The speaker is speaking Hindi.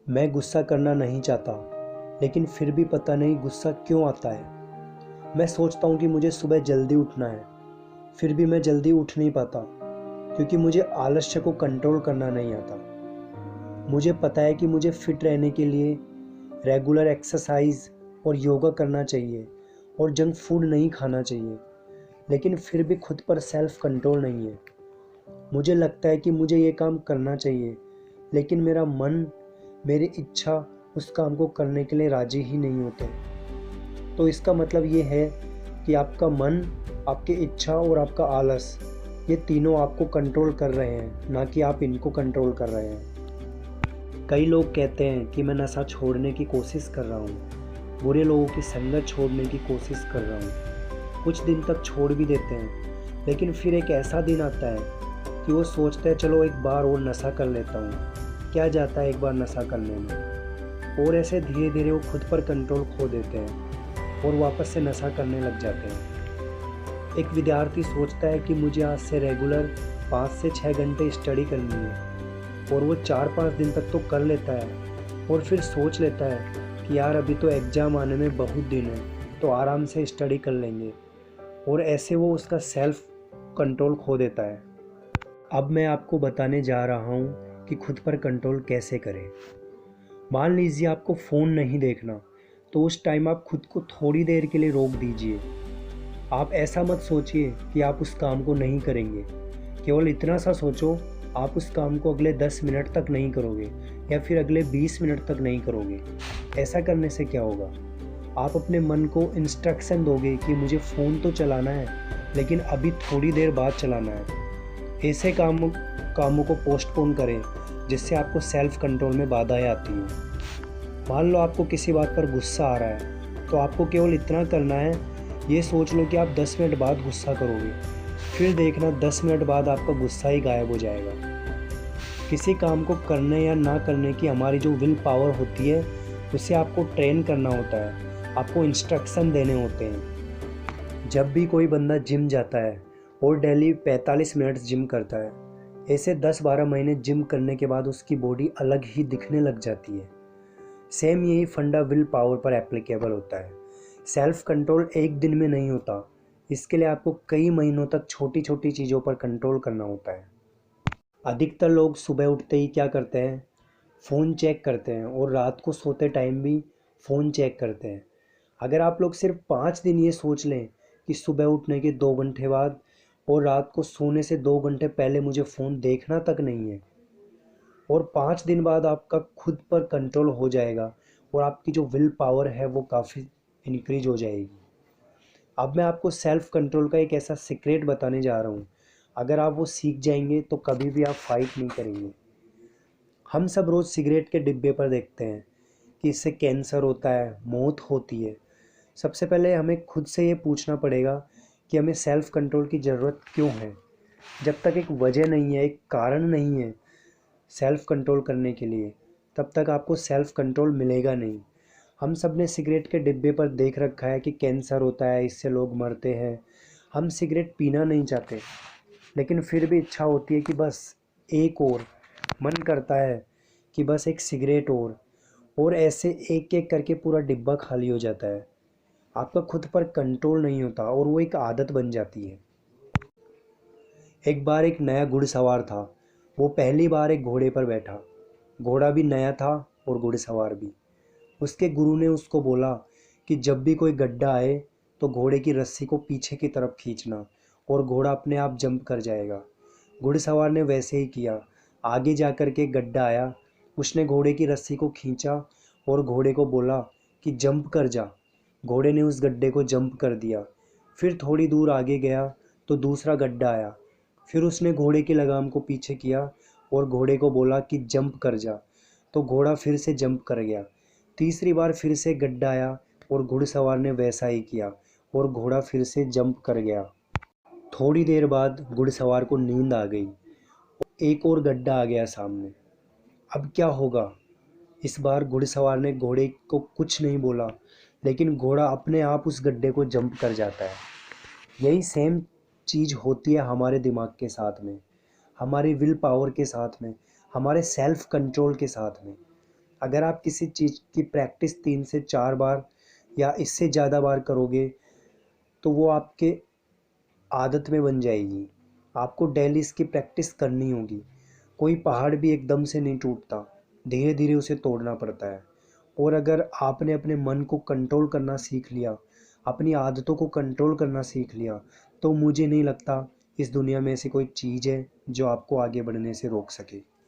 मैं गुस्सा करना नहीं चाहता, लेकिन फिर भी पता नहीं गुस्सा क्यों आता है। मैं सोचता हूँ कि मुझे सुबह जल्दी उठना है, फिर भी मैं जल्दी उठ नहीं पाता क्योंकि मुझे आलस्य को कंट्रोल करना नहीं आता। मुझे पता है कि मुझे फिट रहने के लिए रेगुलर एक्सरसाइज और योगा करना चाहिए और जंक फूड नहीं खाना चाहिए, लेकिन फिर भी खुद पर सेल्फ कंट्रोल नहीं है। मुझे लगता है कि मुझे ये काम करना चाहिए, लेकिन मेरा मन, मेरी इच्छा उस काम को करने के लिए राजी ही नहीं होते। तो इसका मतलब ये है कि आपका मन, आपकी इच्छा और आपका आलस, ये तीनों आपको कंट्रोल कर रहे हैं, ना कि आप इनको कंट्रोल कर रहे हैं। कई लोग कहते हैं कि मैं नशा छोड़ने की कोशिश कर रहा हूँ, बुरे लोगों की संगत छोड़ने की कोशिश कर रहा हूँ। कुछ दिन तक छोड़ भी देते हैं, लेकिन फिर एक ऐसा दिन आता है कि वो सोचते हैं चलो एक बार और नशा कर लेता हूँ, क्या जाता है एक बार नशा करने में। और ऐसे धीरे धीरे वो खुद पर कंट्रोल खो देते हैं और वापस से नशा करने लग जाते हैं। एक विद्यार्थी सोचता है कि मुझे आज से रेगुलर 5 से 6 घंटे स्टडी करनी है, और वो 4-5 दिन तक तो कर लेता है और फिर सोच लेता है कि यार अभी तो एग्ज़ाम आने में बहुत दिन है, तो आराम से स्टडी कर लेंगे, और ऐसे वो उसका सेल्फ कंट्रोल खो देता है। अब मैं आपको बताने जा रहा हूँ कि खुद पर कंट्रोल कैसे करें। मान लीजिए आपको फ़ोन नहीं देखना, तो उस टाइम आप खुद को थोड़ी देर के लिए रोक दीजिए। आप ऐसा मत सोचिए कि आप उस काम को नहीं करेंगे, केवल इतना सा सोचो आप उस काम को अगले 10 मिनट तक नहीं करोगे या फिर अगले 20 मिनट तक नहीं करोगे। ऐसा करने से क्या होगा, आप अपने मन को इंस्ट्रक्शन दोगे कि मुझे फ़ोन तो चलाना है, लेकिन अभी थोड़ी देर बाद चलाना है। ऐसे कामों को पोस्टपोन करें जिससे आपको सेल्फ कंट्रोल में बाधाएं आती हैं। मान लो आपको किसी बात पर गुस्सा आ रहा है, तो आपको केवल इतना करना है, ये सोच लो कि आप 10 मिनट बाद गुस्सा करोगे, फिर देखना 10 मिनट बाद आपका गुस्सा ही गायब हो जाएगा। किसी काम को करने या ना करने की हमारी जो विल पावर होती है, उसे आपको ट्रेन करना होता है, आपको इंस्ट्रक्शन देने होते हैं। जब भी कोई बंदा जिम जाता है और डेली 45 मिनट्स जिम करता है, ऐसे 10-12 महीने जिम करने के बाद उसकी बॉडी अलग ही दिखने लग जाती है। सेम यही फंडा विल पावर पर एप्लीकेबल होता है। सेल्फ कंट्रोल एक दिन में नहीं होता, इसके लिए आपको कई महीनों तक छोटी छोटी चीज़ों पर कंट्रोल करना होता है। अधिकतर लोग सुबह उठते ही क्या करते हैं, फ़ोन चेक करते हैं, और रात को सोते टाइम भी फ़ोन चेक करते हैं। अगर आप लोग सिर्फ 5 दिन ये सोच लें कि सुबह उठने के 2 घंटे बाद और रात को सोने से 2 घंटे पहले मुझे फ़ोन देखना तक नहीं है, और 5 दिन बाद आपका खुद पर कंट्रोल हो जाएगा और आपकी जो विल पावर है वो काफ़ी इंक्रीज हो जाएगी। अब मैं आपको सेल्फ कंट्रोल का एक ऐसा सीक्रेट बताने जा रहा हूँ, अगर आप वो सीख जाएंगे तो कभी भी आप फाइट नहीं करेंगे। हम सब रोज़ सिगरेट के डिब्बे पर देखते हैं कि इससे कैंसर होता है, मौत होती है। सबसे पहले हमें खुद से ये पूछना पड़ेगा कि हमें सेल्फ कंट्रोल की ज़रूरत क्यों है। जब तक एक वजह नहीं है, एक कारण नहीं है सेल्फ कंट्रोल करने के लिए, तब तक आपको सेल्फ कंट्रोल मिलेगा नहीं। हम सब ने सिगरेट के डिब्बे पर देख रखा है कि कैंसर होता है, इससे लोग मरते हैं। हम सिगरेट पीना नहीं चाहते, लेकिन फिर भी इच्छा होती है कि बस एक और, मन करता है कि बस एक सिगरेट और ऐसे एक एक करके पूरा डिब्बा खाली हो जाता है। आपका खुद पर कंट्रोल नहीं होता और वो एक आदत बन जाती है। एक बार एक नया घुड़सवार था, वो पहली बार एक घोड़े पर बैठा। घोड़ा भी नया था और घुड़सवार भी। उसके गुरु ने उसको बोला कि जब भी कोई गड्ढा आए तो घोड़े की रस्सी को पीछे की तरफ खींचना और घोड़ा अपने आप जंप कर जाएगा। घुड़सवार ने वैसे ही किया। आगे जाकर के गड्ढा आया, उसने घोड़े की रस्सी को खींचा और घोड़े को बोला कि जंप कर जा। घोड़े ने उस गड्ढे को जंप कर दिया। फिर थोड़ी दूर आगे गया तो दूसरा गड्ढा आया, फिर उसने घोड़े की लगाम को पीछे किया और घोड़े को बोला कि जंप कर जा, तो घोड़ा फिर से जंप कर गया। तीसरी बार फिर से गड्ढा आया और घुड़सवार ने वैसा ही किया और घोड़ा फिर से जंप कर गया। थोड़ी देर बाद घुड़सवार को नींद आ गई। एक और गड्ढा आ गया सामने। अब क्या होगा? इस बार घुड़सवार ने घोड़े को कुछ नहीं बोला, लेकिन घोड़ा अपने आप उस गड्ढे को जंप कर जाता है। यही सेम चीज़ होती है हमारे दिमाग के साथ में, हमारी विल पावर के साथ में, हमारे सेल्फ कंट्रोल के साथ में। अगर आप किसी चीज़ की प्रैक्टिस 3 से 4 बार या इससे ज़्यादा बार करोगे तो वो आपके आदत में बन जाएगी। आपको डेली इसकी प्रैक्टिस करनी होगी। कोई पहाड़ भी एकदम से नहीं टूटता, धीरे धीरे उसे तोड़ना पड़ता है। और अगर आपने अपने मन को कंट्रोल करना सीख लिया, अपनी आदतों को कंट्रोल करना सीख लिया, तो मुझे नहीं लगता इस दुनिया में ऐसी कोई चीज़ है जो आपको आगे बढ़ने से रोक सके।